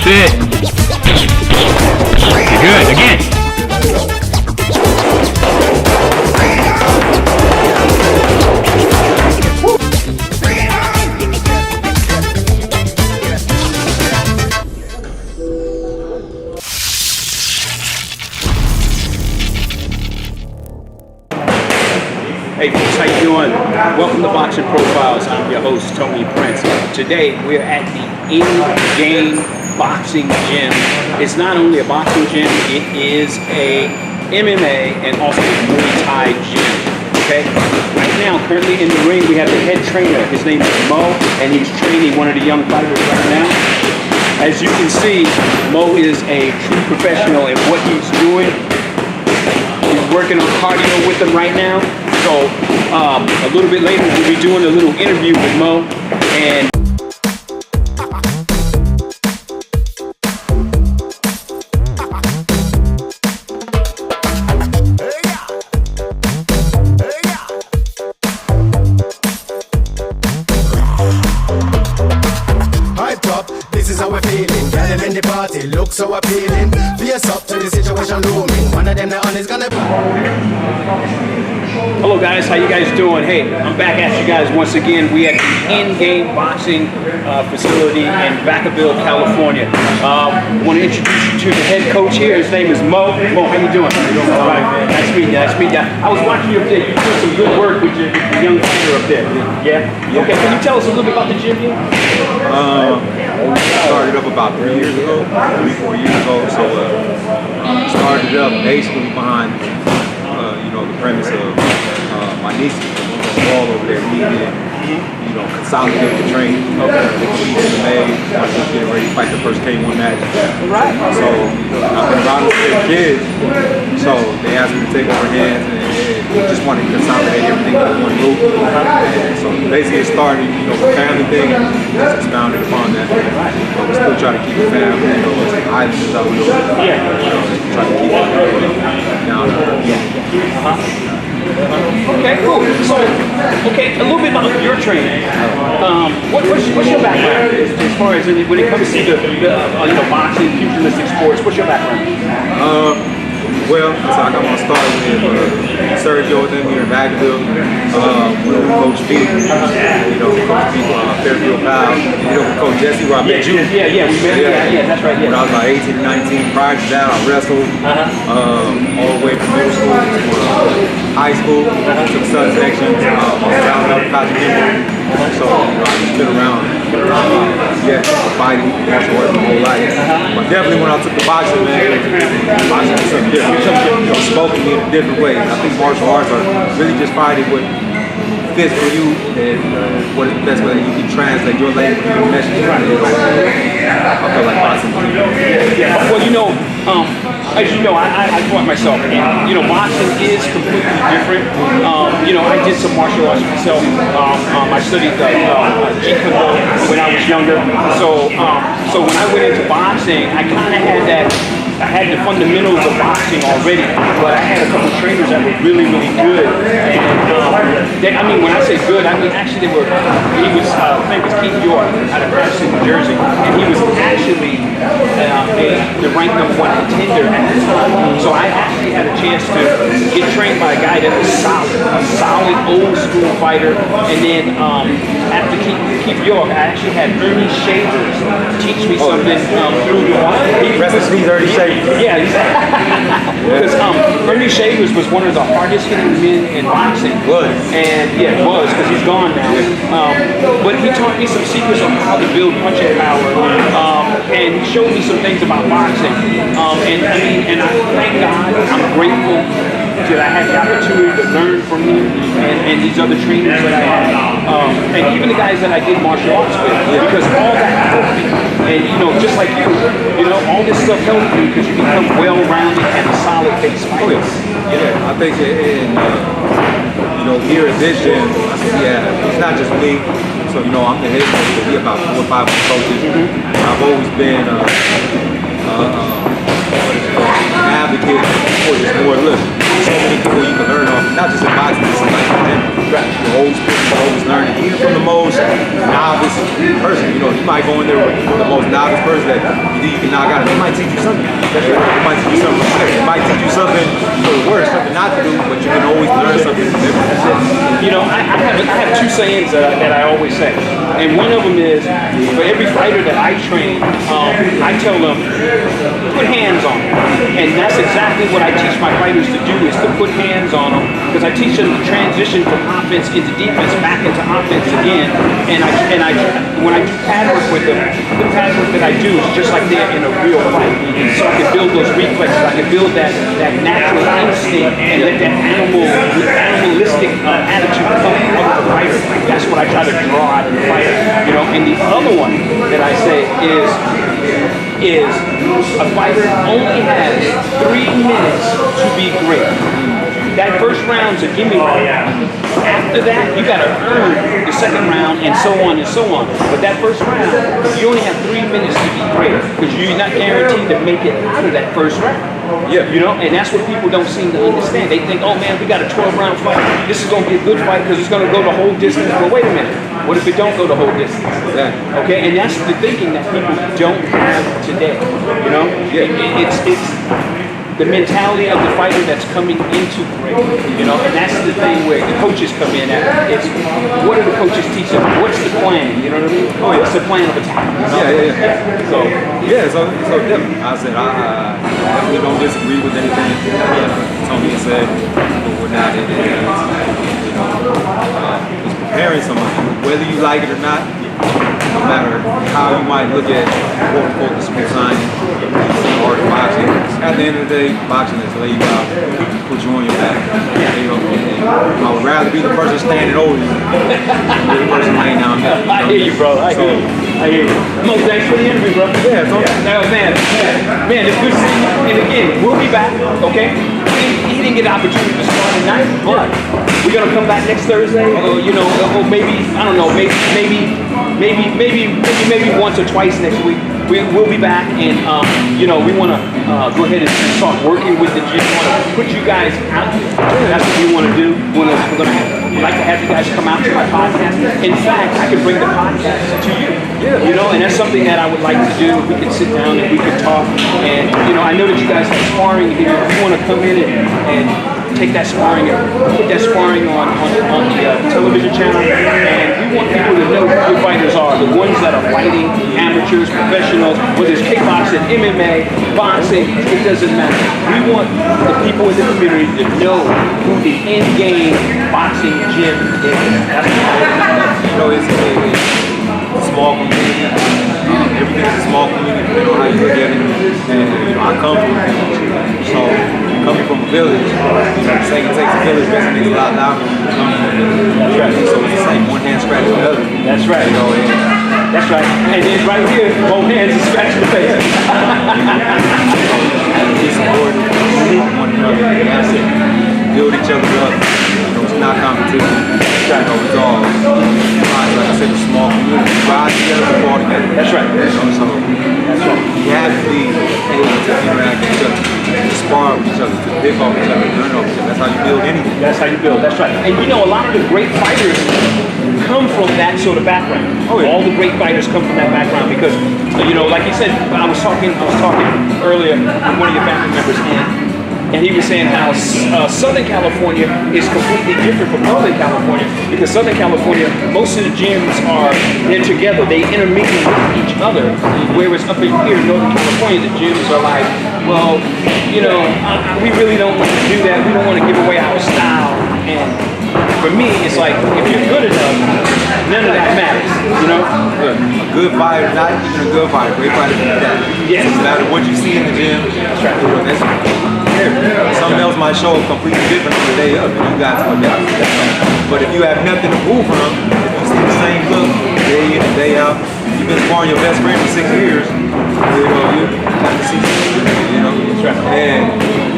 That's it. You're good. Again. Hey folks, how you doing? Welcome to Boxing Profiles. I'm your host, Tony Prince. Today we're at the ENDGAME Boxing Gym. It's not only a boxing gym, it is a MMA and also a Muay Thai gym. Okay? Right now, currently in the ring, we have the head trainer. His name is Mo, and he's training one of the young fighters right now. As you can see, Mo is a true professional at what he's doing. He's working on cardio with them right now. So a little bit later, we'll be doing a little interview with Mo. And hyped up, this is how we're feeling. Girl in the party, look so appealing. Face up to the situation looming. One of them the on is gonna be. hello guys, how you guys doing? Hey, I'm back at you guys once again. We at the ENDGAME Boxing facility in Vacaville, California. I want to introduce you to the head coach here. His name is Mo. Mo, how you doing? All right, man. Nice meeting you. Nice meeting you. I was watching you up there. You doing some good work with your young fighter up there. Yeah? Okay, can you tell us a little bit about the gym here? Started up about 3 years ago, 3-4 years ago. So started up basically behind, the premise of my niece on the wall over there needed, consolidate the training. Okay. They compete in the May. My niece getting ready to fight the first K1 match. Right. So I've been around with the kids, so they asked me to take over hands and just wanted to consolidate everything in one group. And so basically it started, with family thing, and just expounded upon that. But we still try to keep the family, as islands as I would try to keep it down. Okay, cool. So, okay, a little bit about your training. What's your background as far as when it comes to the boxing, pugilistic sports? What's your background? Well, so I got my start with Sergio with them here in Vacaville, with Coach B, Coach B, Fairfield Powell, with Coach Jesse, where I met you. Yeah, we met. Yeah, that's right. Yeah. When I was about 18 or 19, prior to that, I wrestled all the way from middle school to high school, took sun sections, down up college. So I've just been around, fighting, martial arts my whole life. But definitely when I took the boxing, man, boxing was something different. Spoke to me in a different way. I think martial arts are really just fighting what fits for you and what is the best way that you can translate your language and your message. I feel like boxing. Yeah. Well, as you know, I taught myself, and boxing is completely different. I did some martial arts myself. I studied Jeet Kune Do when I was younger. So when I went into boxing, I kind of had that. I had the fundamentals of boxing already, but I had a couple of trainers that were really, really good. And when I say good, actually they were. His name was Keith York out of Cranston, New Jersey, and he was actually the ranked #1 contender at the time. So I actually had a chance to get trained by a guy that was a solid old school fighter. And then after Keith York, I actually had Ernie Shavers teach me something through the wire. Rest in peace, Ernie Shavers. Yeah, because Ernie Shavers was one of the hardest hitting men in boxing. And yeah, it was, because he's gone now. But he taught me some secrets on how to build punching power, and he showed me some things about boxing. And I thank God, I'm grateful that I had the opportunity to learn from him and these other trainers that I had, and even the guys that I did martial arts with, because all that helped me. And just like you, all this stuff helped me because you become well-rounded and a solid base fighter. Yeah, I think here at this gym, it's not just me. So I'm the head coach, but we about 4 or 5 coaches. I've always been avid to get more, just more look. So many people you can learn off, not just in boxing, just in life in general. The oldest people always learning, even from the most novice person. You know, you might go in there with the most novice person that you think you can knock out. They might teach you something. It might teach you something. It might teach you something for the worse, something not to do, but you can always learn something different. You know, I have two sayings that I always say, and one of them is for every fighter that I train, I tell them put hands on them, and that's exactly what I teach my fighters to do, is to put hands on them, because I teach them to transition from offense into defense, back into offense again, and I when I do pad work with them, the pad work that I do is just like they're in a real fight, so I can build those reflexes, I can build that natural instinct and let that animalistic attitude come out of the fighter. That's what I try to draw out of the fighter, you know. And the other one that I say is a fighter only has 3 minutes to be great. That first round's a gimme round. After that, you gotta earn the second round, and so on and so on. But that first round, you only have 3 minutes to be great, because you're not guaranteed to make it out of that first round. Yeah. You know, and that's what people don't seem to understand. They think, oh man, we got a 12-round fight. This is gonna be a good fight because it's gonna go the whole distance. But wait a minute, what if it don't go the whole distance? Yeah. Okay, and that's the thinking that people don't have today. You know, it's the mentality of the fighter that's coming into great, you know, and that's the thing where the coaches come in at. It's what do the coaches teach them? What's the plan? You know what I mean? Oh, yeah. What's the plan of attack? You know? So definitely, I said I definitely don't disagree with anything that Tony said, but whatnot. It is, you know, it's preparing someone, whether you like it or not. No matter how you might look at quote unquote the sport science or boxing, at the end of the day, boxing is lay you out, put you on your back. You know, I would rather be the person standing over you than the person laying down there. I hear you, bro. I hear you. Mo, thanks for the interview, bro. Yeah, it's okay. No, man, it's good seeing you. And again, we'll be back, okay? He didn't get an opportunity to start tonight, but we're gonna come back next Thursday, or you know, or maybe I don't know, maybe once or twice next week. We'll be back, and you know, we want to go ahead and start working with the gym. We want to put you guys out there. That's what we want to do. We'd like to have you guys come out to my podcast. In fact, I could bring the podcast to you. Yeah. You know, and that's something that I would like to do. We could sit down and we could talk. And you know, I know that you guys have sparring here. If you want to come in and take that sparring and put that sparring on the television channel, and we want people to know who your fighters are, the ones that are fighting, amateurs, professionals, whether it's kickboxing, MMA, boxing, it doesn't matter. We want the people in the community to know who the ENDGAME boxing gym is. That's you know, it's a small community. Everything is a small community, depending on how you look at it. And you know, I come from a village, so coming from a village, you know, saying it takes a village makes it a lot louder when you come from a village. That's right. So it's the same, one hand scratches the other. That's right. You know, that's right. And then right here, both hands are scratching the face. Be supportive of one another. That's it. Build each other up. You know, it's not competition. You know, it's all, like I said, a small community. Rise together, we fall together. That's right. You know, so you have to be able to interact with each other, to spar with each other, to pick off each other, learn off each other. That's how you build anything. That's how you build. That's right. And you know, a lot of the great fighters come from that sort of background. Oh, yeah. All the great fighters come from that background because, you know, like you said, I was talking earlier with one of your family members, and he was saying how Southern California is completely different from Northern California, because Southern California, most of the gyms they're together, they intermingle with each other, whereas up in here in Northern California, the gyms are like, well, you know, we really don't want to do that, we don't want to give away our style, and for me, it's like, if you're good enough, none of that matters, you know? A good fighter, not even a good fighter, great fighter can do that. Yes. No matter what you see in the gym, That's right. Something else might show up completely different on the day of, and you got to adapt. But if you have nothing to pull from, if you see the same look day in and day out, you've been sparring your best friend for 6 years, you know, you got to see something, you know. That's right. And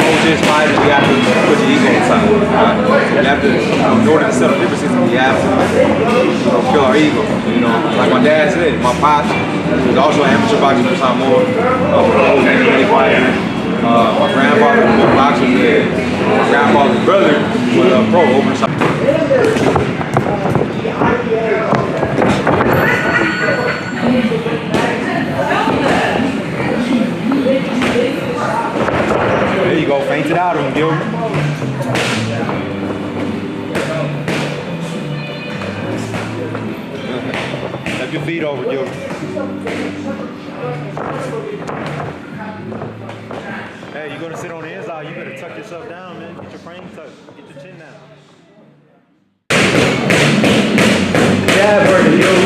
coaches, fighters, you have to put your ego aside. You have to, in order to settle differences, you have to, you know, kill our ego. You know, like my dad said, my pops was also an amateur boxer for Samoa, a pro MMA fighter. My grandfather was a boxer, and my grandfather's brother was a pro over the side. There you go, faint it out of him, Gil. Step your feet over, Gil. Hey, you're gonna sit on the inside, you better tuck yourself down, man. Get your frame tucked, get your chin down. Jab working, Gil.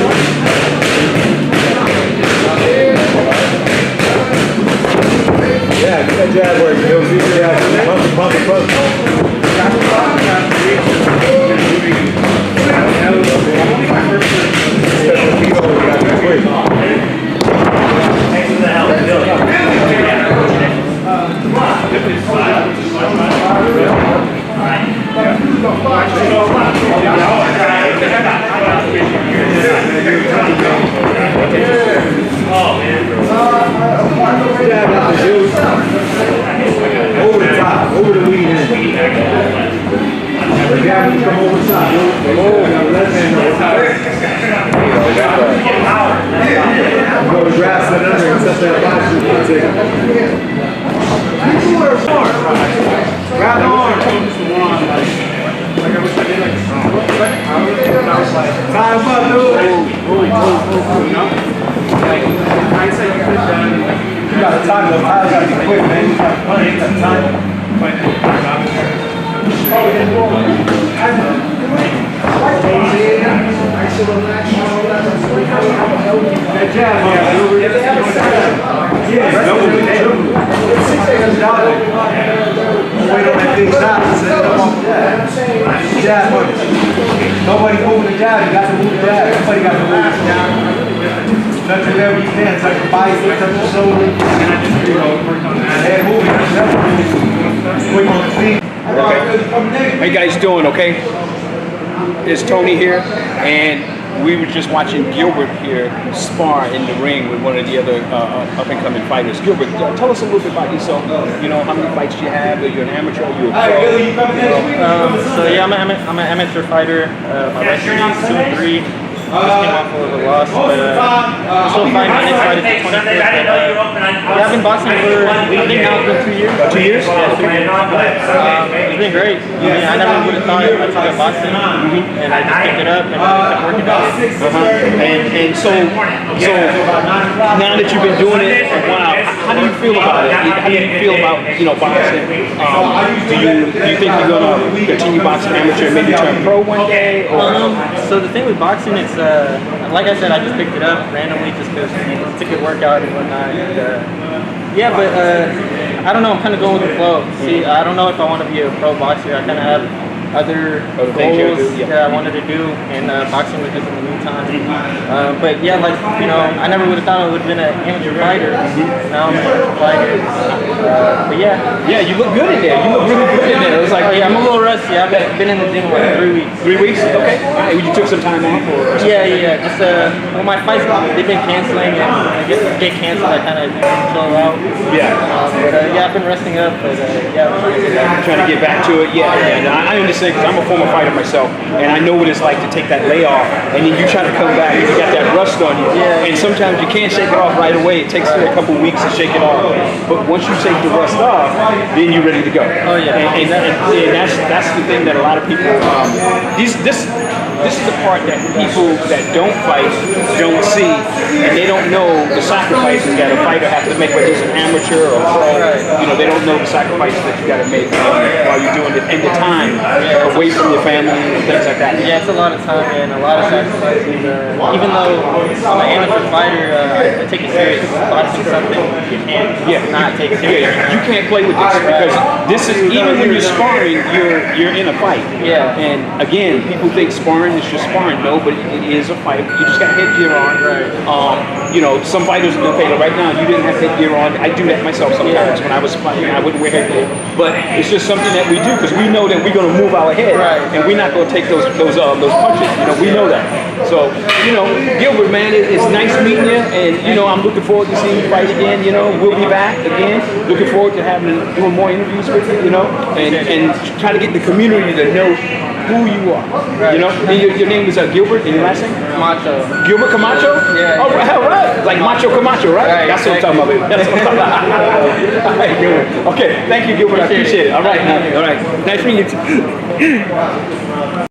Yeah, get that jab work, yo. Do your jab. Pump it, pump it, pump it. Over the top, over the lead hand. The jab needs to come over the top. Left hand over the top. Go to grab that under and set that box and take it. Grab the arm. Time up, dude. You got to time, those tiles got to be quick, man. You got to time. That jab, wait on that big shot and set it up off the jab. Nobody moving the jab, you got to move the jab. Somebody got to move the jab. Touch whatever you can, touch your bicep, touch your shoulder. Head moving, quick on the feet. Okay. How you guys doing, okay? It's Tony here, and we were just watching Gilbert here spar in the ring with one of the other up-and-coming fighters. Gilbert, tell us a little bit about yourself. You know, how many fights you have? Are you an amateur? Are you a pro? So yeah, I'm an amateur fighter. My record is 2-3. Just came off of a loss, but I'm still fighting. I decided to 25th. Yeah, I've been boxing for, I think now it's been 2 years. 2 years? Yeah, 2 years. It's been great. I mean, I never would have thought I'd try boxing, and I just picked it up and kept working on it. And so now that you've been doing it for a while, how do you feel about it? How do you feel about, you know, boxing? Do you think you're gonna continue boxing amateur and maybe turn pro one day? Or? So the thing with boxing, it's like I said, I just picked it up randomly just because it's a good workout and whatnot. And, yeah, but I don't know. I'm kind of going with the flow. See, I don't know if I want to be a pro boxer. I kind of have other goals that I wanted to do, and boxing was just in the meantime. But yeah, like, you know, I never would have thought I would have been an amateur fighter. Now I'm an amateur fighter. But yeah. Yeah, you look good in there. You look really good in there. It was like, yeah, I'm a little rusty. I've been in the gym like 3 weeks. 3 weeks? Okay. All right. You took some time off? Or Yeah. Just well, my fights, they've been canceling, and I guess if they get canceled, I kind of chill out. Yeah. But yeah, I've been resting up. But yeah, trying to get back to it. Yeah. And I understand because I'm a former fighter myself, and I know what it's like to take that layoff, and then you try to come back and you got that rust on you. Yeah. And sometimes you can't shake it off right away. It takes a couple weeks to shake it off. But once you take the rust off, then you're ready to go. Oh yeah. And that's the thing that a lot of people. This is the part that people that don't fight don't see, and they don't know the sacrifices that a fighter has to make, whether he's an amateur or pro. You know, they don't know the sacrifices that you got to make while you're doing it, and the time away from your family and things like that. Yeah, it's a lot of time and a lot of sacrifices. Even though I'm an amateur fighter, I take it serious. Boxing is something you can't not take it serious. You can't play with this because this is, even when you're sparring, you're in a fight. Yeah. And again, people think sparring is just sparring. No, but it is a fight. You just got to hit your arm. Right. you know, some fighters, okay, right now you didn't have headgear on. I do that myself sometimes when I was fighting. I wouldn't wear headgear, but it's just something that we do because we know that we're going to move our head, and we're not going to take those punches. You know, we know that. So, you know, Gilbert, man, it's nice meeting you, and you know, I'm looking forward to seeing you fight again. You know, we'll be back again. Looking forward to doing more interviews with you. You know, and try to get the community to know who you are. You know, and your name is Gilbert, and your last name? Camacho. Gilbert Camacho? Yeah. All right. Like Macho Camacho, right? Right, That's what I'm talking about, baby. That's what I'm talking about. All right, Gilbert. Okay, thank you, Gilbert. I appreciate it. All right, all right. Nice meeting you.